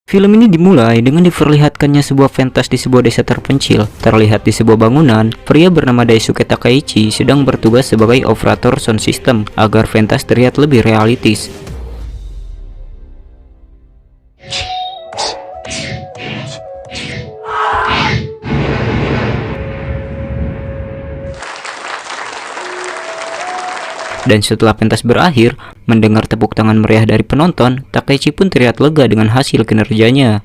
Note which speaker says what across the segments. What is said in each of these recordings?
Speaker 1: Film ini dimulai dengan diperlihatkannya sebuah pentas di sebuah desa terpencil. Terlihat di sebuah bangunan, pria bernama Daisuke Takaichi sedang bertugas sebagai operator sound system agar pentas terlihat lebih realistis. Dan setelah pentas berakhir, mendengar tepuk tangan meriah dari penonton, Takaichi pun terlihat lega dengan hasil kinerjanya.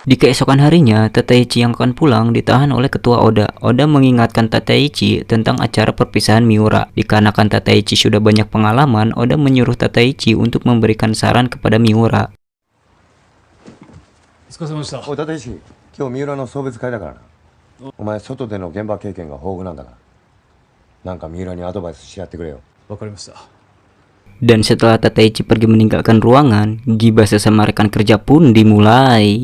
Speaker 1: Di keesokan harinya, Takaichi yang akan pulang ditahan oleh ketua Oda. Oda mengingatkan Takaichi tentang acara perpisahan Miura. Dikarenakan Takaichi sudah banyak pengalaman, Oda menyuruh Takaichi untuk memberikan saran kepada Miura.
Speaker 2: お疲れ様でした。
Speaker 3: おい立石、今日三浦の送別会だからな。お前外での現場経験が豊富なんだからなんか三浦にアドバイスしてやってくれよ。
Speaker 2: わかりました。
Speaker 1: Dan setelah Takaichi pergi meninggalkan ruangan, gibah sesama rekan kerja pun dimulai.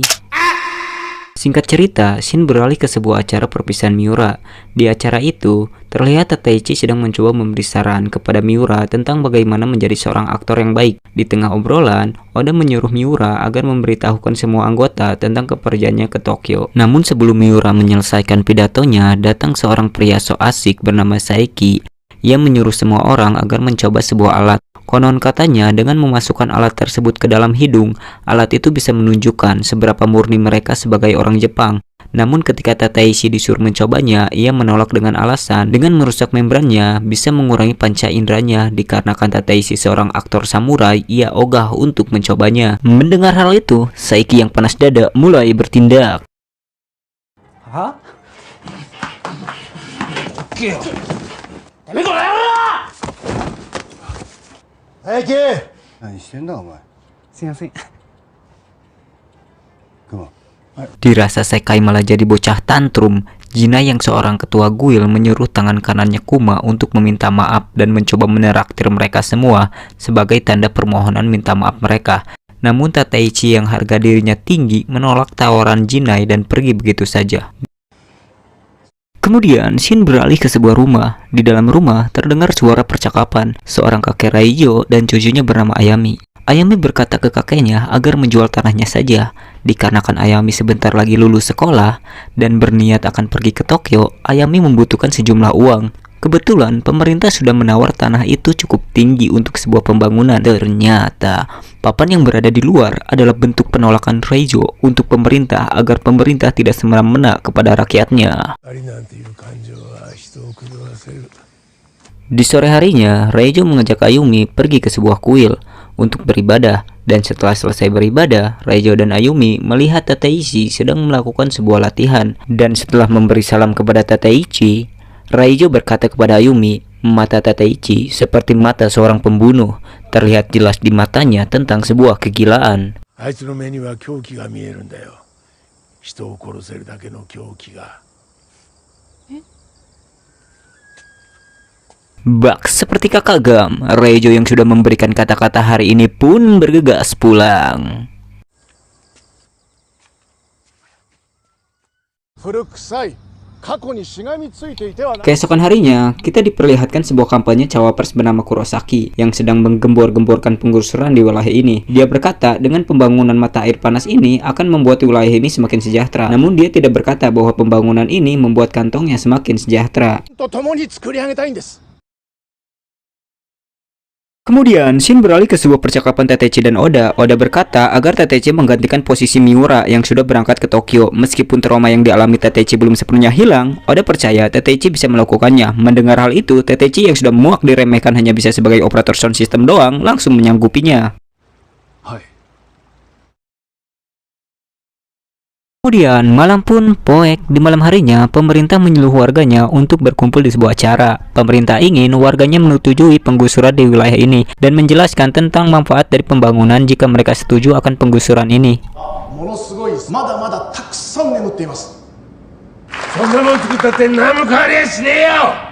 Speaker 1: Singkat cerita, Shin beralih ke sebuah acara perpisahan Miura. Di acara itu, terlihat Takaichi sedang mencoba memberi saran kepada Miura tentang bagaimana menjadi seorang aktor yang baik. Di tengah obrolan, Oda menyuruh Miura agar memberitahukan semua anggota tentang kepergiannya ke Tokyo. Namun sebelum Miura menyelesaikan pidatonya, datang seorang pria so asik bernama Saiki. Ia menyuruh semua orang agar mencoba sebuah alat. Konon katanya dengan memasukkan alat tersebut ke dalam hidung, alat itu bisa menunjukkan seberapa murni mereka sebagai orang Jepang. Namun ketika Takaichi disuruh mencobanya, ia menolak dengan alasan dengan merusak membrannya bisa mengurangi panca inderanya. Dikarenakan Takaichi seorang aktor samurai, ia ogah untuk mencobanya. Mendengar hal itu, Saiki yang panas dada mulai bertindak.
Speaker 2: Hah? Oke.
Speaker 4: 何してんだお前。
Speaker 2: すいません。
Speaker 4: 熊。
Speaker 1: Dirasa Sekai malah jadi bocah tantrum, Jina yang seorang ketua guil menyuruh tangan kanannya Kuma untuk meminta maaf dan mencoba meneraktir mereka semua sebagai tanda permohonan minta maaf mereka. Namun Takaichi yang harga dirinya tinggi menolak tawaran Jinai dan pergi begitu saja. Kemudian Shin beralih ke sebuah rumah. Di dalam rumah terdengar suara percakapan seorang kakek Raijo dan cucunya bernama Ayami. Ayami berkata ke kakeknya agar menjual tanahnya saja. Dikarenakan Ayami sebentar lagi lulus sekolah dan berniat akan pergi ke Tokyo, Ayami membutuhkan sejumlah uang. Kebetulan pemerintah sudah menawar tanah itu cukup tinggi untuk sebuah pembangunan. Ternyata papan yang berada di luar adalah bentuk penolakan Raijo untuk pemerintah agar pemerintah tidak semena-mena kepada rakyatnya. Di sore harinya, Raijo mengajak Ayumi pergi ke sebuah kuil untuk beribadah. Dan setelah selesai beribadah, Raijo dan Ayumi melihat Takaichi sedang melakukan sebuah latihan. Dan setelah memberi salam kepada Takaichi, Raijo berkata kepada Ayumi, mata Takaichi seperti mata seorang pembunuh. Terlihat jelas di matanya tentang sebuah kegilaan. Bak seperti kakak Gam, Raijo yang sudah memberikan kata-kata hari ini pun bergegas pulang. Keesokan harinya, kita diperlihatkan sebuah kampanye cawapres bernama Kurosaki yang sedang menggembor-gemborkan penggusuran di wilayah ini. Dia berkata dengan pembangunan mata air panas ini akan membuat wilayah ini semakin sejahtera. Namun dia tidak berkata bahwa pembangunan ini membuat kantongnya semakin sejahtera. Kemudian, Shin beralih ke sebuah percakapan Takaichi dan Oda. Oda berkata agar Takaichi menggantikan posisi Miura yang sudah berangkat ke Tokyo. Meskipun trauma yang dialami Takaichi belum sepenuhnya hilang, Oda percaya Takaichi bisa melakukannya. Mendengar hal itu, Takaichi yang sudah muak diremehkan hanya bisa sebagai operator sound system doang, langsung menyanggupinya. Kemudian malam pun poek. Di malam harinya pemerintah menyuruh warganya untuk berkumpul di sebuah acara. Pemerintah ingin warganya menyetujui penggusuran di wilayah ini dan menjelaskan tentang manfaat dari pembangunan jika mereka setuju akan penggusuran ini.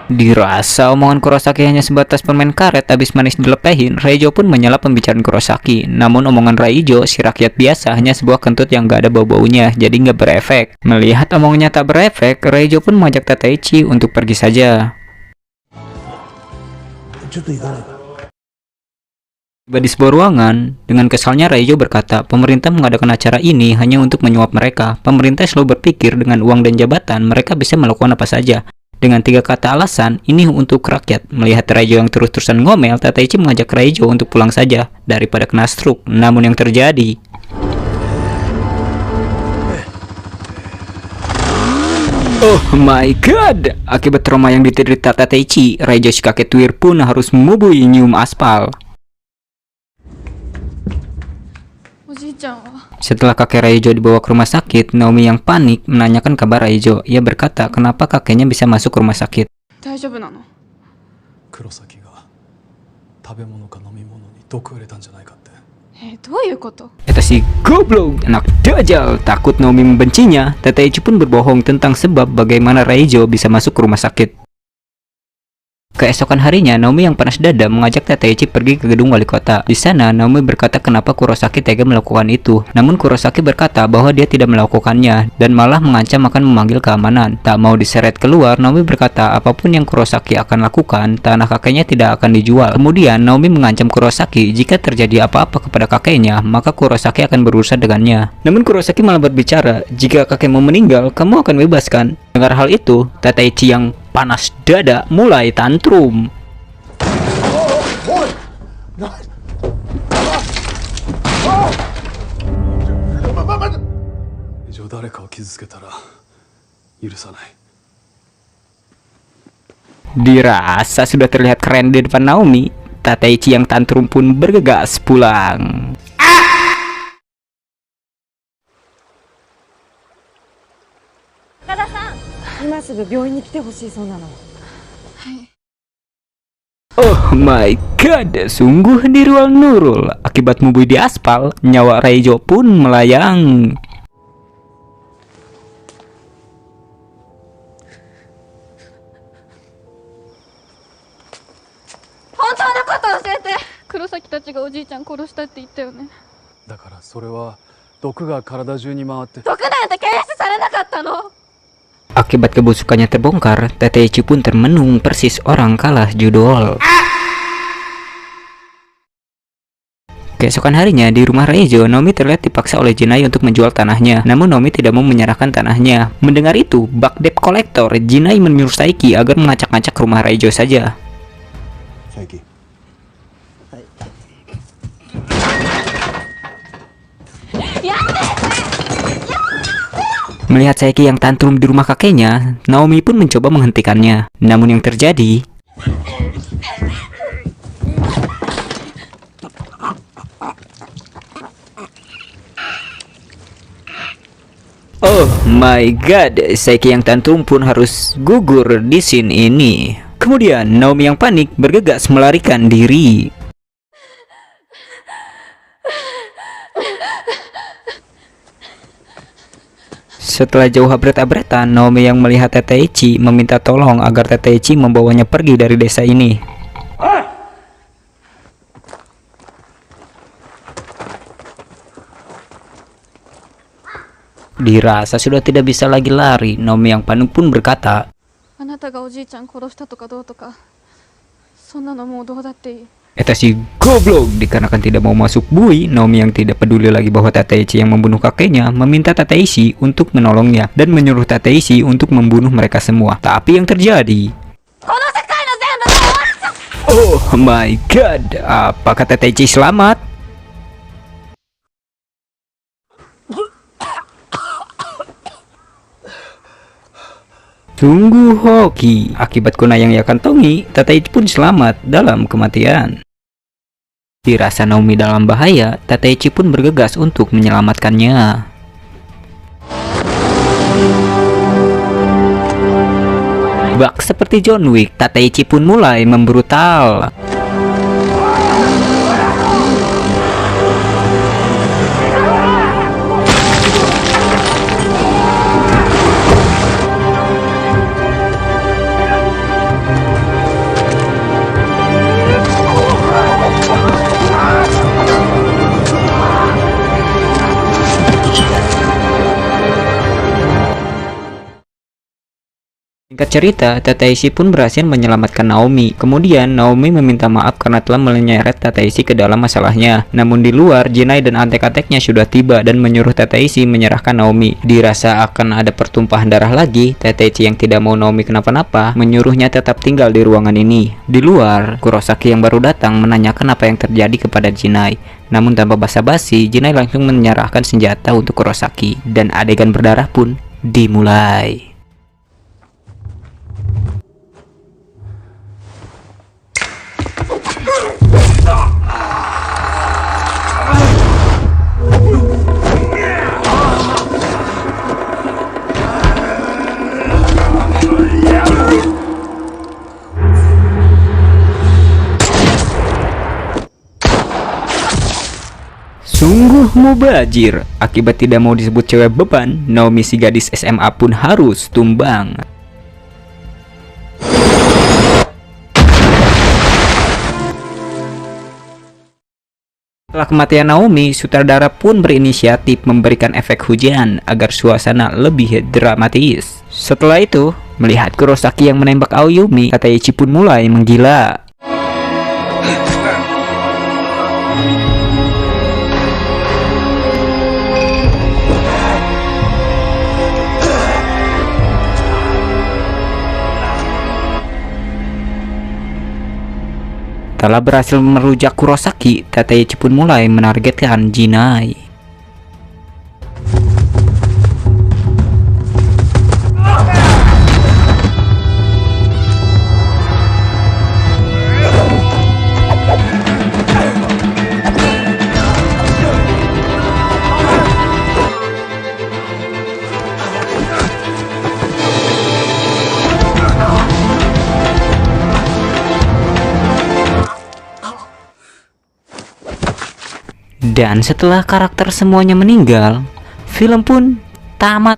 Speaker 1: Dirasa omongan Kurosaki hanya sebatas permen karet habis manis dilepehin, Raijo pun menyela pembicaraan Kurosaki. Namun omongan Raijo, si rakyat biasa, hanya sebuah kentut yang gak ada bau-baunya, jadi gak berefek. Melihat omongannya tak berefek, Raijo pun mengajak Takaichi untuk pergi saja. Tiba di sebuah ruangan, dengan kesalnya Raijo berkata, pemerintah mengadakan acara ini hanya untuk menyuap mereka. Pemerintah selalu berpikir dengan uang dan jabatan, mereka bisa melakukan apa saja. Dengan 3 kata alasan, ini untuk rakyat. Melihat Raijo yang terus-terusan ngomel, Tateichi mengajak Raijo untuk pulang saja, daripada kena stroke. Namun yang terjadi... Oh my god! Akibat trauma yang diderita Tateichi, Raijo si kakek tuir pun harus mubui nyium aspal. Setelah kakek Raijo dibawa ke rumah sakit, Naomi yang panik menanyakan kabar Raijo. Ia berkata kenapa kakeknya bisa masuk ke rumah sakit. Eta si goblok, anak dajal. Takut Naomi membencinya, Tateichi pun berbohong tentang sebab bagaimana Raijo bisa masuk ke rumah sakit. Keesokan harinya, Naomi yang panas dada mengajak Tateichi pergi ke gedung wali kota. Di sana, Naomi berkata kenapa Kurosaki tega melakukan itu. Namun Kurosaki berkata bahwa dia tidak melakukannya dan malah mengancam akan memanggil keamanan. Tak mau diseret keluar, Naomi berkata apapun yang Kurosaki akan lakukan, tanah kakeknya tidak akan dijual. Kemudian, Naomi mengancam Kurosaki jika terjadi apa-apa kepada kakeknya, maka Kurosaki akan berurusan dengannya. Namun Kurosaki malah berbicara, jika kakekmu meninggal, kamu akan bebaskan. Dengar hal itu, Tateichi yang panas dada mulai tantrum. Dirasa sudah terlihat keren di depan Naomi, Tateichi yang tantrum pun bergegas pulang.
Speaker 5: 今すぐ病院に来てほしいそうなの。
Speaker 1: Oh my god, sungguh di ruang Nurul. Akibat mubui di aspal, nyawa Raijo pun melayang.
Speaker 6: Kurosaki たちがおじいちゃん殺したって言ったよね。
Speaker 2: だからそれは毒が体中に回って。
Speaker 6: 毒なんて検出されなかったの。
Speaker 1: Akibat kebusukannya terbongkar, Tateichi pun termenung persis orang kalah judol. Keesokan harinya di rumah Raijo, Naomi terlihat dipaksa oleh Jinai untuk menjual tanahnya. Namun Naomi tidak mau menyerahkan tanahnya. Mendengar itu, bak debt collector Jinai menyuruh Saiki agar mengacak-ngacak rumah Raijo saja.
Speaker 4: Saiki.
Speaker 1: Melihat Saiki yang tantrum di rumah kakeknya, Naomi pun mencoba menghentikannya. Namun yang terjadi... Oh my god, Saiki yang tantrum pun harus gugur di scene ini. Kemudian Naomi yang panik bergegas melarikan diri. Setelah jauh abret-abretan, Naomi yang melihat Tateichi meminta tolong agar Tateichi membawanya pergi dari desa ini. Dirasa sudah tidak bisa lagi lari, Naomi yang panik pun berkata, Eta si goblok. Dikarenakan tidak mau masuk bui, Naomi yang tidak peduli lagi bahwa Tateichi yang membunuh kakeknya meminta Tateichi untuk menolongnya dan menyuruh Tateichi untuk membunuh mereka semua. Tapi yang terjadi... Oh my god, apakah Tateichi selamat? Sungguh hoki. Akibat kunai yang ia kantongi, Tateichi pun selamat dalam kematian. Dirasa Naomi dalam bahaya, Tateichi pun bergegas untuk menyelamatkannya. Bak seperti John Wick, Tateichi pun mulai membrutal. Singkat cerita, Tateishi pun berhasil menyelamatkan Naomi. Kemudian, Naomi meminta maaf karena telah menyeret Tateishi ke dalam masalahnya. Namun di luar, Jinai dan antek-anteknya sudah tiba dan menyuruh Tateishi menyerahkan Naomi. Dirasa akan ada pertumpahan darah lagi, Tateishi yang tidak mau Naomi kenapa-napa, menyuruhnya tetap tinggal di ruangan ini. Di luar, Kurosaki yang baru datang menanyakan apa yang terjadi kepada Jinai. Namun tanpa basa-basi, Jinai langsung menyerahkan senjata untuk Kurosaki. Dan adegan berdarah pun dimulai. Sungguh mubazir. Akibat tidak mau disebut cewek beban, Naomi si gadis SMA pun harus tumbang. Setelah kematian Naomi, sutradara pun berinisiatif memberikan efek hujan agar suasana lebih dramatis. Setelah itu, melihat Kurosaki yang menembak Aoyumi, Tateishi pun mulai menggila. Setelah berhasil merujak Kurosaki, Tateishi pun mulai menargetkan Jinai. Dan setelah karakter semuanya meninggal, film pun tamat.